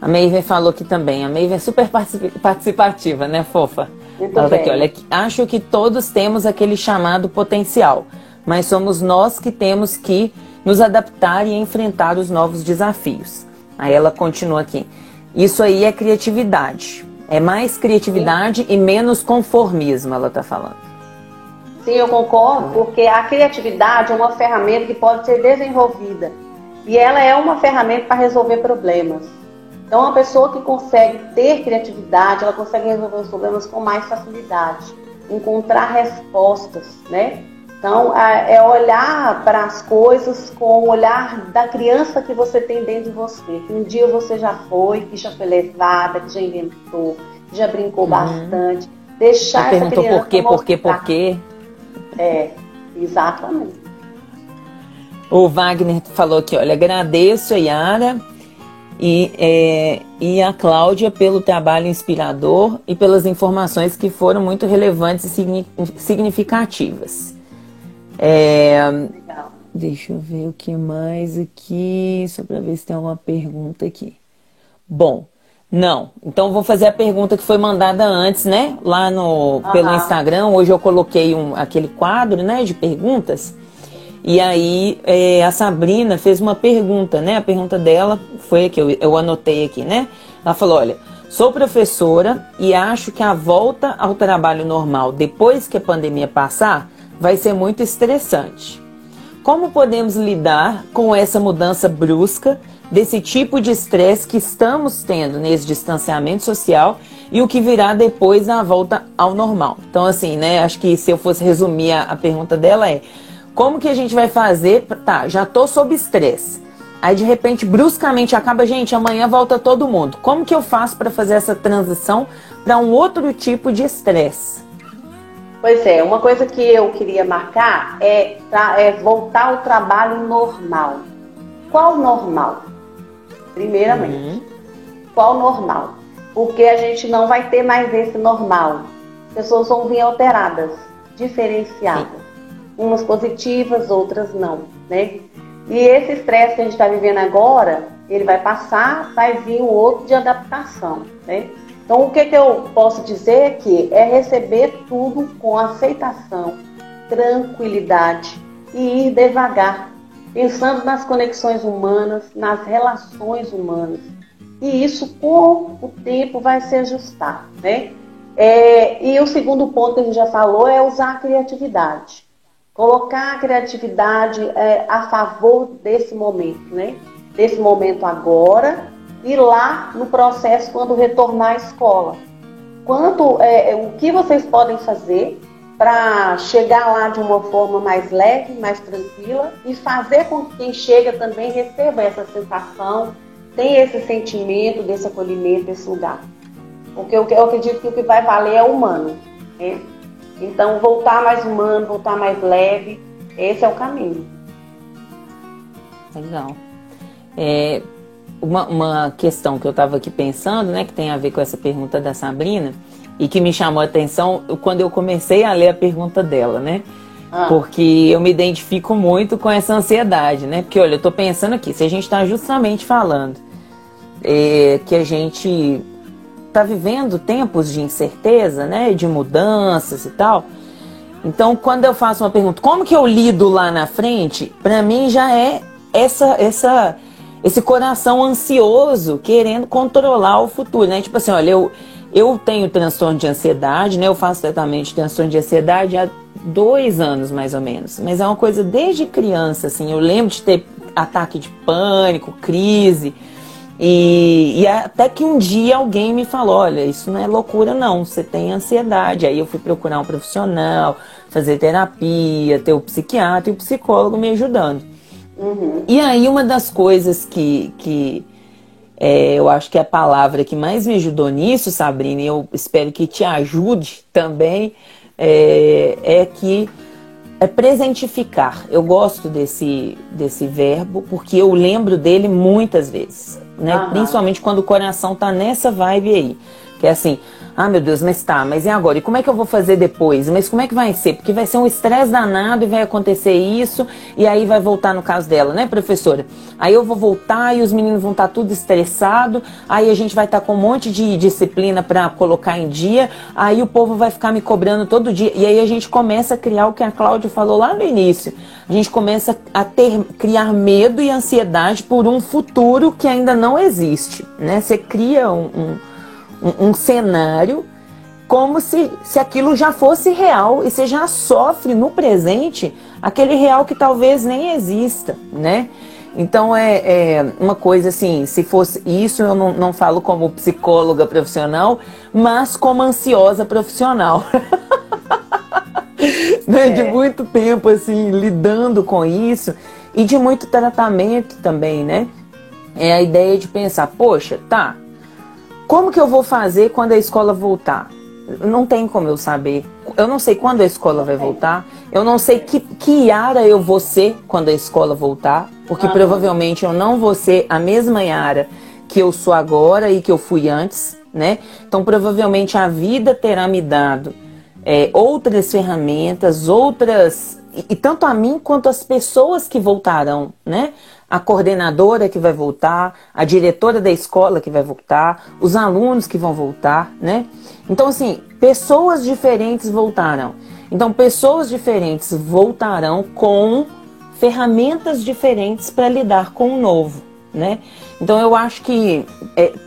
A Meiver falou aqui também. A Meiver é super participativa, né, fofa? Ela tá aqui, olha, acho que todos temos aquele chamado potencial, mas somos nós que temos que nos adaptar e enfrentar os novos desafios. Aí ela continua aqui. Isso aí é criatividade. É mais criatividade e menos conformismo, ela tá falando. Sim, eu concordo, porque a criatividade é uma ferramenta que pode ser desenvolvida. E ela é uma ferramenta para resolver problemas. Então, uma pessoa que consegue ter criatividade, ela consegue resolver os problemas com mais facilidade, encontrar respostas, né? Então, é olhar para as coisas com o olhar da criança que você tem dentro de você. Que um dia você já foi, que já foi levada, que já inventou, que já brincou bastante. Deixar você essa criança por quê? Exatamente. O Wagner falou aqui, olha, agradeço a Yara e a Cláudia pelo trabalho inspirador e pelas informações que foram muito relevantes e significativas. Legal. Deixa eu ver o que mais aqui, só para ver se tem alguma pergunta aqui. Bom, não. Então vou fazer a pergunta que foi mandada antes, né? Lá pelo Instagram. Hoje eu coloquei aquele quadro, né, de perguntas. E aí a Sabrina fez uma pergunta, né? A pergunta dela foi a que eu anotei aqui, né? Ela falou, olha, sou professora e acho que a volta ao trabalho normal depois que a pandemia passar vai ser muito estressante. Como podemos lidar com essa mudança brusca desse tipo de estresse que estamos tendo nesse distanciamento social e o que virá depois da volta ao normal? Então, assim, né? Acho que se eu fosse resumir a pergunta dela como que a gente vai fazer? Tá, já tô sob estresse. Aí, de repente, bruscamente acaba, gente, amanhã volta todo mundo. Como que eu faço para fazer essa transição para um outro tipo de estresse? Pois é, uma coisa que eu queria marcar é voltar ao trabalho normal. Qual normal? Primeiramente, qual normal? Porque a gente não vai ter mais esse normal. As pessoas vão vir alteradas, diferenciadas. Umas positivas, outras não, né? E esse estresse que a gente está vivendo agora, ele vai passar, vai vir um outro de adaptação, né? Então, o que eu posso dizer aqui é receber tudo com aceitação, tranquilidade e ir devagar, pensando nas conexões humanas, nas relações humanas. E isso, com o tempo, vai se ajustar, né? E o segundo ponto que a gente já falou é usar a criatividade. Colocar a criatividade a favor desse momento, né? Desse momento agora e lá no processo quando retornar à escola. O que vocês podem fazer para chegar lá de uma forma mais leve, mais tranquila e fazer com que quem chega também receba essa sensação, tenha esse sentimento desse acolhimento, desse lugar. Porque eu acredito que o que vai valer é o humano, né? Então, voltar mais humano, voltar mais leve, esse é o caminho. Legal. Uma questão que eu estava aqui pensando, né, que tem a ver com essa pergunta da Sabrina, e que me chamou a atenção quando eu comecei a ler a pergunta dela, né? Porque eu me identifico muito com essa ansiedade, né? Porque, olha, eu estou pensando aqui, se a gente está justamente falando que a gente está vivendo tempos de incerteza, né, de mudanças e tal. Então, quando eu faço uma pergunta, como que eu lido lá na frente? Para mim já é esse coração ansioso querendo controlar o futuro, né? Tipo assim, olha, Eu tenho transtorno de ansiedade, né? Eu faço tratamento de transtorno de ansiedade há 2 anos, mais ou menos. Mas é uma coisa desde criança, assim. Eu lembro de ter ataque de pânico, crise. E até que um dia alguém me falou, olha, isso não é loucura não, você tem ansiedade. Aí eu fui procurar um profissional, fazer terapia, ter o psiquiatra e o psicólogo me ajudando. Uhum. E aí uma das coisas que eu acho que é a palavra que mais me ajudou nisso, Sabrina, e eu espero que te ajude também, que é presentificar. Eu gosto desse verbo porque eu lembro dele muitas vezes, né? Aham. Principalmente quando o coração tá nessa vibe aí. Que é assim, ah, meu Deus, mas e agora? E como é que eu vou fazer depois? Mas como é que vai ser? Porque vai ser um estresse danado e vai acontecer isso, e aí vai voltar no caso dela, né, professora? Aí eu vou voltar e os meninos vão estar tudo estressado, aí a gente vai estar com um monte de disciplina para colocar em dia, aí o povo vai ficar me cobrando todo dia, e aí a gente começa a criar o que a Cláudia falou lá no início. A gente começa a criar medo e ansiedade por um futuro que ainda não existe, né? Você cria um cenário como se aquilo já fosse real e você já sofre no presente aquele real que talvez nem exista, né? Então é uma coisa assim, se fosse isso, eu não falo como psicóloga profissional, mas como ansiosa profissional. Né? De muito tempo assim, lidando com isso e de muito tratamento também, né? É a ideia de pensar, poxa, tá, como que eu vou fazer quando a escola voltar? Não tem como eu saber. Eu não sei quando a escola vai voltar. Eu não sei que Yara eu vou ser quando a escola voltar. Porque provavelmente eu não vou ser a mesma Yara que eu sou agora e que eu fui antes, né? Então provavelmente a vida terá me dado outras ferramentas, e tanto a mim quanto as pessoas que voltarão, né? A coordenadora que vai voltar, a diretora da escola que vai voltar, os alunos que vão voltar, né? Então, assim, pessoas diferentes voltarão. Então, pessoas diferentes voltarão com ferramentas diferentes para lidar com o novo, né? Então, eu acho que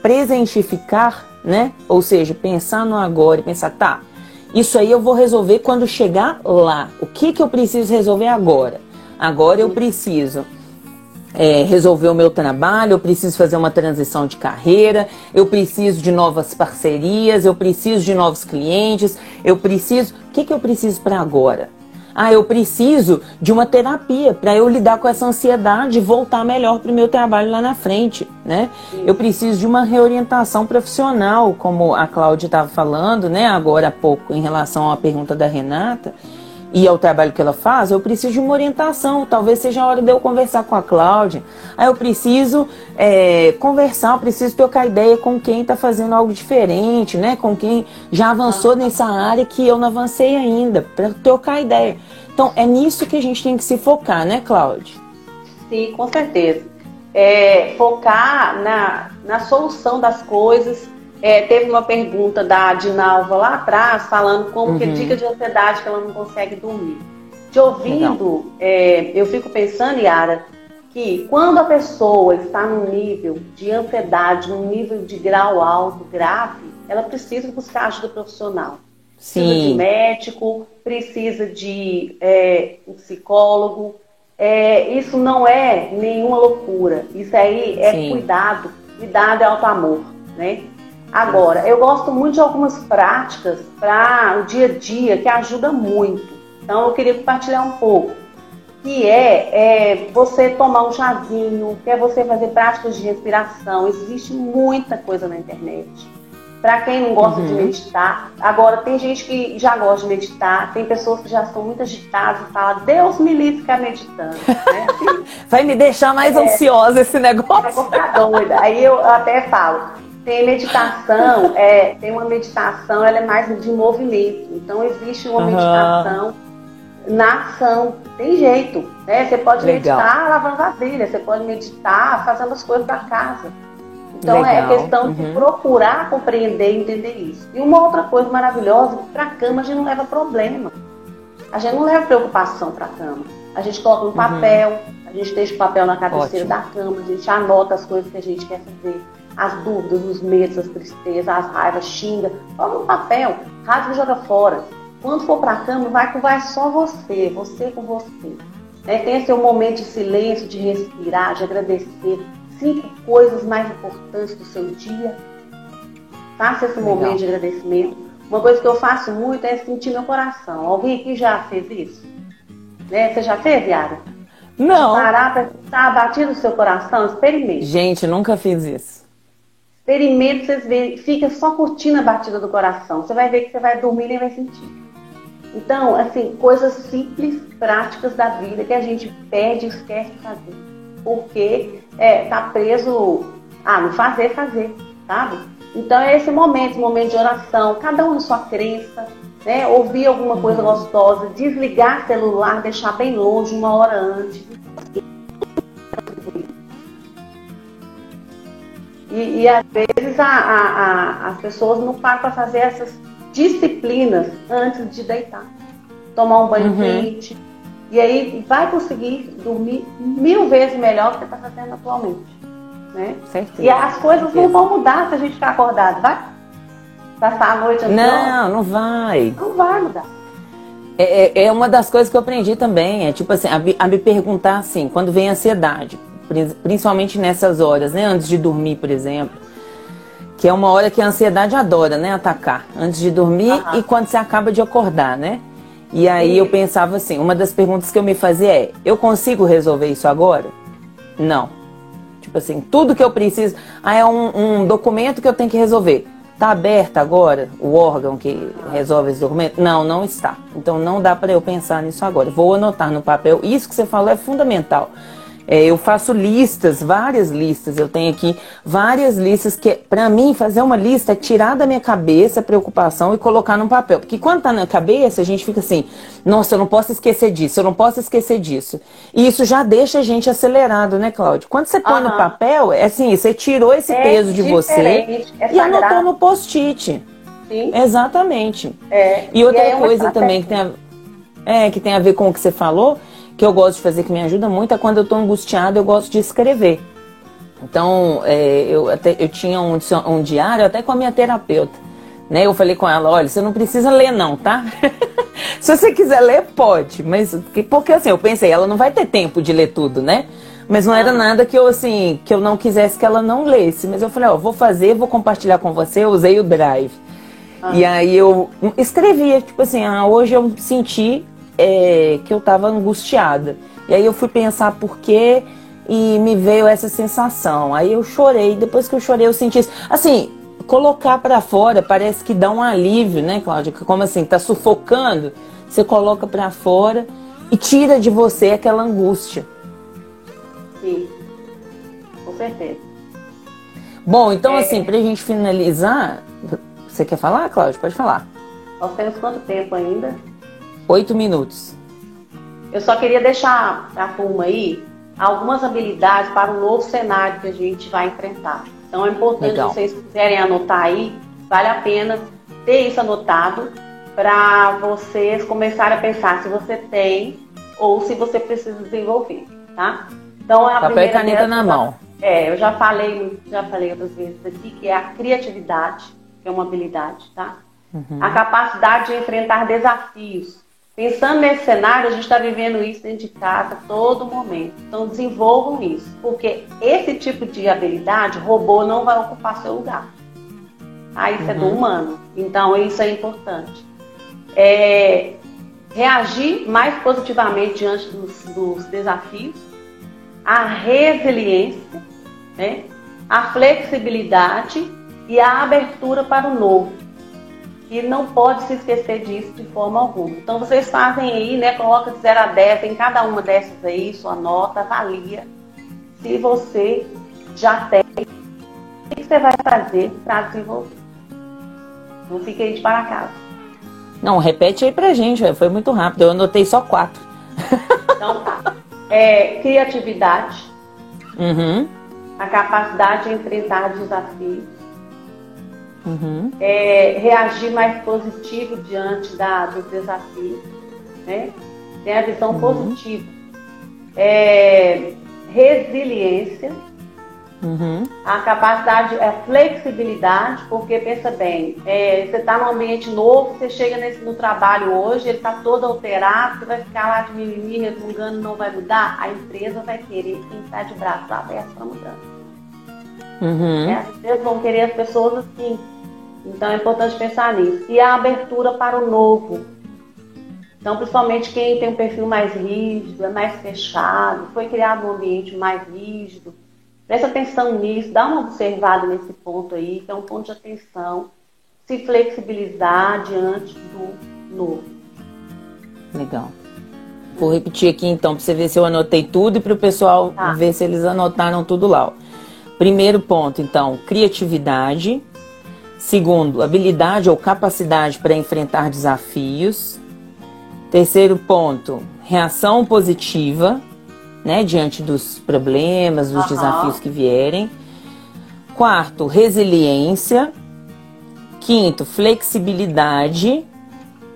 presentificar, né? Ou seja, pensar no agora e pensar, tá, isso aí eu vou resolver quando chegar lá. O que eu preciso resolver agora? Agora eu preciso resolver o meu trabalho, eu preciso fazer uma transição de carreira, eu preciso de novas parcerias, eu preciso de novos clientes, eu preciso... O que eu preciso para agora? Ah, eu preciso de uma terapia para eu lidar com essa ansiedade e voltar melhor para o meu trabalho lá na frente, né? Eu preciso de uma reorientação profissional, como a Cláudia estava falando, né? Agora há pouco, em relação à pergunta da Renata e ao trabalho que ela faz, eu preciso de uma orientação. Talvez seja a hora de eu conversar com a Cláudia. Aí eu preciso conversar, eu preciso trocar ideia com quem está fazendo algo diferente, né? Com quem já avançou nessa área que eu não avancei ainda, para trocar ideia. Então, é nisso que a gente tem que se focar, né, Cláudia? Sim, com certeza. Focar na solução das coisas. Teve uma pergunta da Dinalva lá atrás, falando como que dica de ansiedade que ela não consegue dormir. Te ouvindo, eu fico pensando, Yara, que quando a pessoa está num nível de ansiedade, num nível de grau alto, grave, ela precisa buscar ajuda profissional. Sim. Precisa de médico, precisa de um psicólogo. Isso não é nenhuma loucura. Isso aí é cuidado. Cuidado é alto amor, né? Agora, eu gosto muito de algumas práticas para o dia a dia que ajudam muito. Então, eu queria compartilhar um pouco. Que você tomar um chazinho, que é você fazer práticas de respiração. Existe muita coisa na internet. Para quem não gosta de meditar, agora tem gente que já gosta de meditar, tem pessoas que já são muito agitadas e falam, Deus me livre ficar meditando. Né? Vai me deixar mais ansiosa esse negócio. Eu vou ficar doida. Aí eu até falo, tem meditação, tem uma meditação, ela é mais de movimento. Então existe uma meditação na ação, tem jeito. Né? Você pode meditar lavando vasilha, você pode meditar fazendo as coisas da casa. Então é questão de procurar compreender e entender isso. E uma outra coisa maravilhosa, para a cama a gente não leva problema. A gente não leva preocupação para a cama. A gente coloca um papel, a gente deixa o papel na cabeceira da cama, a gente anota as coisas que a gente quer fazer. as dúvidas, os medos, as tristezas, as raivas, xinga, coloca no papel, rasga e joga fora. Quando for para a cama, vai só você com você. Né? Tenha seu momento de silêncio, de respirar, de agradecer. 5 coisas mais importantes do seu dia. Faça esse momento de agradecimento. Uma coisa que eu faço muito é sentir meu coração. Alguém aqui já fez isso? Né? Você já fez, Yara? Não. Parar para escutar a batida do seu coração, experimente. Gente, nunca fiz isso. Experimente, vocês verem, fica só curtindo a batida do coração. Você vai ver que você vai dormir e nem vai sentir. Então, assim, coisas simples, práticas da vida que a gente perde e esquece de fazer. Porque tá preso a não fazer, sabe? Então é esse momento de oração, cada um na sua crença, né? Ouvir alguma coisa gostosa, desligar o celular, deixar bem longe 1 hora antes. E às vezes as pessoas não param para fazer essas disciplinas antes de deitar. Tomar um banho quente. E aí vai conseguir dormir 1000 vezes melhor do que está fazendo atualmente. Né? Certeza, e as coisas não vão mudar se a gente ficar acordado, vai? Passar a noite ansiosa? Não vai. Não vai mudar. É uma das coisas que eu aprendi também, tipo assim, a me perguntar assim, quando vem ansiedade, principalmente nessas horas, né, antes de dormir, por exemplo, que é uma hora que a ansiedade adora, né, atacar, antes de dormir e quando você acaba de acordar, né? E aí eu pensava assim, uma das perguntas que eu me fazia é, eu consigo resolver isso agora? Não. Tipo assim, tudo que eu preciso... é um documento que eu tenho que resolver. Está aberto agora o órgão que resolve esse documento? Não está. Então não dá para eu pensar nisso agora. Vou anotar no papel. Isso que você falou é fundamental. Eu faço listas, várias listas. Eu tenho aqui várias listas que, para mim, fazer uma lista é tirar da minha cabeça a preocupação e colocar no papel. Porque quando tá na cabeça, a gente fica assim, nossa, eu não posso esquecer disso, eu não posso esquecer disso. E isso já deixa a gente acelerado, né, Cláudia? Quando você põe no papel, é assim, você tirou esse peso de você e anotou no post-it. Sim. Exatamente. E outra coisa também que tem a ver com o que você falou, que eu gosto de fazer, que me ajuda muito, é quando eu estou angustiada, eu gosto de escrever. Então, eu tinha um diário até com a minha terapeuta. Né? Eu falei com ela, olha, você não precisa ler não, tá? Se você quiser ler, pode. Mas, porque assim, eu pensei, ela não vai ter tempo de ler tudo, né? Mas não era nada que eu não quisesse que ela não lesse. Mas eu falei, vou fazer, vou compartilhar com você, eu usei o Drive. E aí eu escrevia, tipo assim, hoje eu senti... que eu estava angustiada. E aí eu fui pensar por quê e me veio essa sensação. Aí eu chorei. Depois que eu chorei, eu senti isso. Assim, colocar para fora parece que dá um alívio, né, Cláudia? Como assim, tá sufocando, você coloca para fora e tira de você aquela angústia. Sim, com certeza. Bom, então assim, pra gente finalizar, você quer falar, Cláudia? Pode falar. Nós temos quanto tempo ainda? 8 minutos. Eu só queria deixar para a turma aí algumas habilidades para o novo cenário que a gente vai enfrentar. Então é importante, se vocês quiserem anotar aí, vale a pena ter isso anotado para vocês começarem a pensar se você tem ou se você precisa desenvolver, tá? Então a papel e caneta na mão. Eu já falei outras vezes aqui, que é a criatividade, que é uma habilidade, tá? A capacidade de enfrentar desafios. Pensando nesse cenário, a gente está vivendo isso dentro de casa todo momento. Então desenvolvam isso, porque esse tipo de habilidade, robô não vai ocupar seu lugar. Isso é do humano. Então isso é importante. Reagir mais positivamente diante dos desafios, a resiliência, né? A flexibilidade e a abertura para o novo. E não pode se esquecer disso de forma alguma. Então vocês fazem aí, né? Coloca de 0 a 10 em cada uma dessas aí, sua nota, avalia se você já tem, o que você vai fazer para desenvolver. Não fique aí de para casa. Não, repete aí pra gente, foi muito rápido, eu anotei só 4. Então tá. Criatividade, a capacidade de enfrentar desafios, reagir mais positivo diante dos desafios, né? Tem a visão positiva, resiliência, A capacidade, a flexibilidade, porque pensa bem, você está num ambiente novo, você chega no trabalho hoje, ele está todo alterado, você vai ficar lá de mimimi, resmungando, não vai mudar, a empresa vai querer quem está de braços abertos para mudança. As empresas vão querer as pessoas assim. Então é importante pensar nisso. E a abertura para o novo. Então, principalmente quem tem um perfil mais rígido, é mais fechado, foi criado um ambiente mais rígido. Presta atenção nisso, dá uma observada nesse ponto aí, que é um ponto de atenção. Se flexibilizar diante do novo. Legal. Vou repetir aqui então, para você ver se eu anotei tudo e para o pessoal ver se eles anotaram tudo lá. Primeiro ponto, então, criatividade. Segundo, habilidade ou capacidade para enfrentar desafios. Terceiro ponto, reação positiva, né, diante dos problemas, dos desafios que vierem. Quarto, resiliência. Quinto, flexibilidade.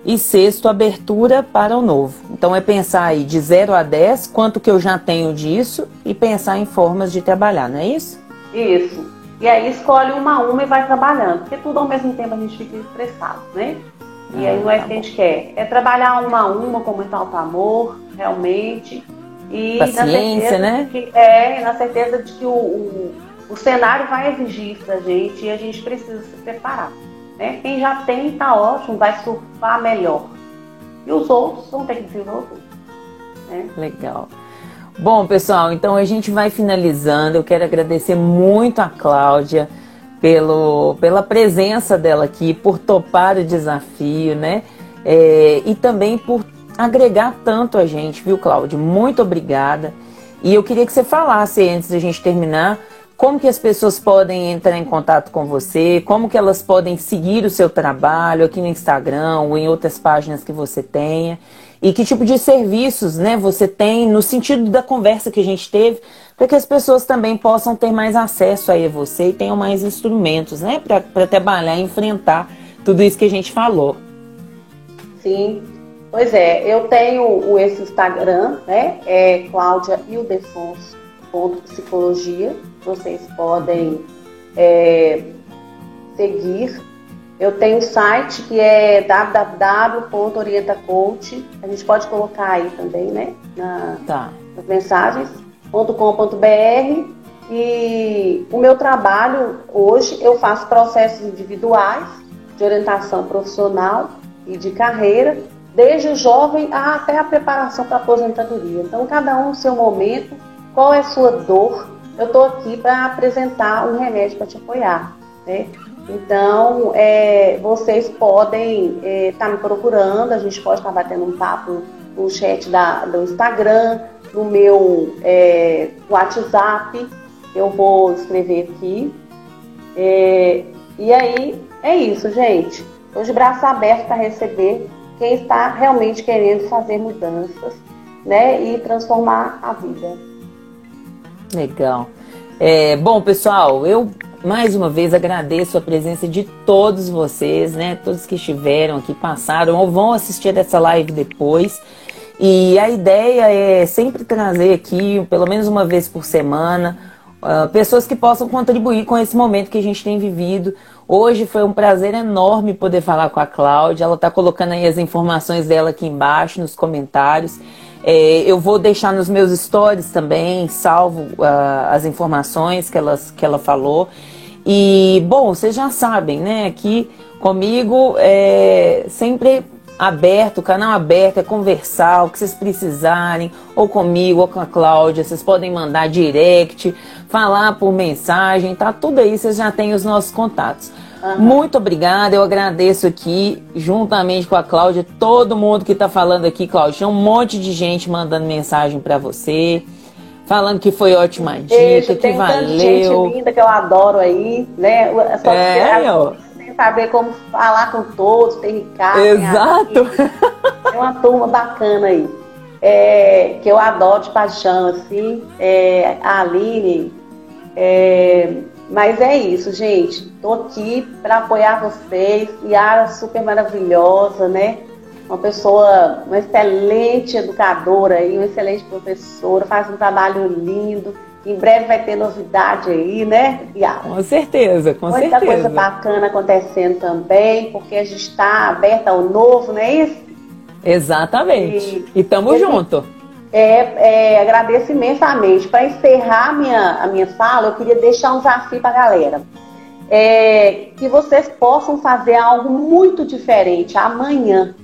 E sexto, abertura para o novo. Então é pensar aí de 0 a 10, quanto que eu já tenho disso e pensar em formas de trabalhar, não é isso? Isso. E aí escolhe uma a uma e vai trabalhando, porque tudo ao mesmo tempo a gente fica estressado, né? E aí não é isso que a gente quer. É trabalhar uma a uma com muito alto amor, realmente. E paciência, né? Na certeza de que o cenário vai exigir isso da gente e a gente precisa se preparar. Né? Quem já tem, tá ótimo, vai surfar melhor. E os outros vão ter que desenvolver. Né? Legal. Bom, pessoal, então a gente vai finalizando. Eu quero agradecer muito a Cláudia pela presença dela aqui, por topar o desafio, né? E também por agregar tanto a gente, viu, Cláudia? Muito obrigada. E eu queria que você falasse, antes da gente terminar, como que as pessoas podem entrar em contato com você, como que elas podem seguir o seu trabalho aqui no Instagram ou em outras páginas que você tenha, e que tipo de serviços, né, você tem no sentido da conversa que a gente teve, para que as pessoas também possam ter mais acesso aí a você e tenham mais instrumentos, né, para trabalhar e enfrentar tudo isso que a gente falou. Sim, pois é, eu tenho esse Instagram, né, é claudiaildefonso.psicologia, vocês podem seguir. Eu tenho um site que é www.orientacoach, a gente pode colocar aí também, né, nas mensagens, .com.br. E o meu trabalho hoje, eu faço processos individuais de orientação profissional e de carreira, desde o jovem até a preparação para a aposentadoria. Então, cada um no seu momento, qual é a sua dor, eu estou aqui para apresentar um remédio para te apoiar, né? Então, vocês podem estar me procurando, a gente pode estar batendo um papo no chat do Instagram, no meu WhatsApp, eu vou escrever aqui. E aí, é isso, gente. Estou de braço aberto para receber quem está realmente querendo fazer mudanças, né, e transformar a vida. Legal. Bom, pessoal, eu mais uma vez agradeço a presença de todos vocês, né? Todos que estiveram aqui, passaram ou vão assistir essa live depois. E a ideia é sempre trazer aqui, pelo menos uma vez por semana, pessoas que possam contribuir com esse momento que a gente tem vivido. Hoje foi um prazer enorme poder falar com a Cláudia. Ela está colocando aí as informações dela aqui embaixo, nos comentários. Eu vou deixar nos meus stories também, salvo as informações que ela falou. E, bom, vocês já sabem, né? Aqui comigo sempre aberto, o canal aberto, é conversar, o que vocês precisarem, ou comigo, ou com a Cláudia. Vocês podem mandar direct, falar por mensagem, tá? Tudo aí, vocês já têm os nossos contatos. Muito obrigada, eu agradeço aqui, juntamente com a Cláudia, todo mundo que tá falando aqui, Cláudia. Tinha um monte de gente mandando mensagem para você, falando que foi ótima dica, que valeu. Tem gente linda que eu adoro aí, né? Sem saber como falar com todos, tem Ricardo. Exato. Tem uma turma bacana aí, que eu adoro de paixão, assim, a Aline, mas é isso, gente. Estou aqui para apoiar vocês. Yara, super maravilhosa, né? uma excelente educadora e uma excelente professora, faz um trabalho lindo. Em breve vai ter novidade aí, né, Yara? Com certeza, com certeza. Muita coisa bacana acontecendo também, porque a gente está aberta ao novo, não é isso? Exatamente. E tamo junto. Agradeço imensamente. Para encerrar a minha fala, eu queria deixar um desafio para a galera. Que vocês possam fazer algo muito diferente amanhã,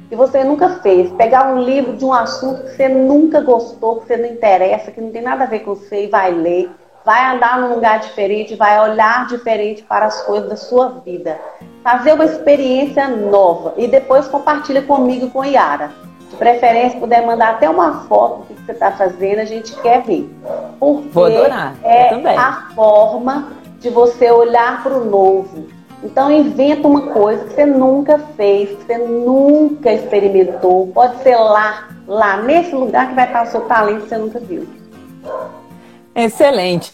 que você nunca fez. Pegar um livro de um assunto que você nunca gostou, que você não interessa, que não tem nada a ver com você, e vai ler. Vai andar num lugar diferente, vai olhar diferente para as coisas da sua vida. Fazer uma experiência nova e depois compartilha comigo e com a Yara. De preferência, puder mandar até uma foto do que você está fazendo, a gente quer ver. Porque vou adorar, também. A forma de você olhar para o novo. Então, inventa uma coisa que você nunca fez, que você nunca experimentou. Pode ser lá nesse lugar que vai estar o seu talento que você nunca viu. Excelente.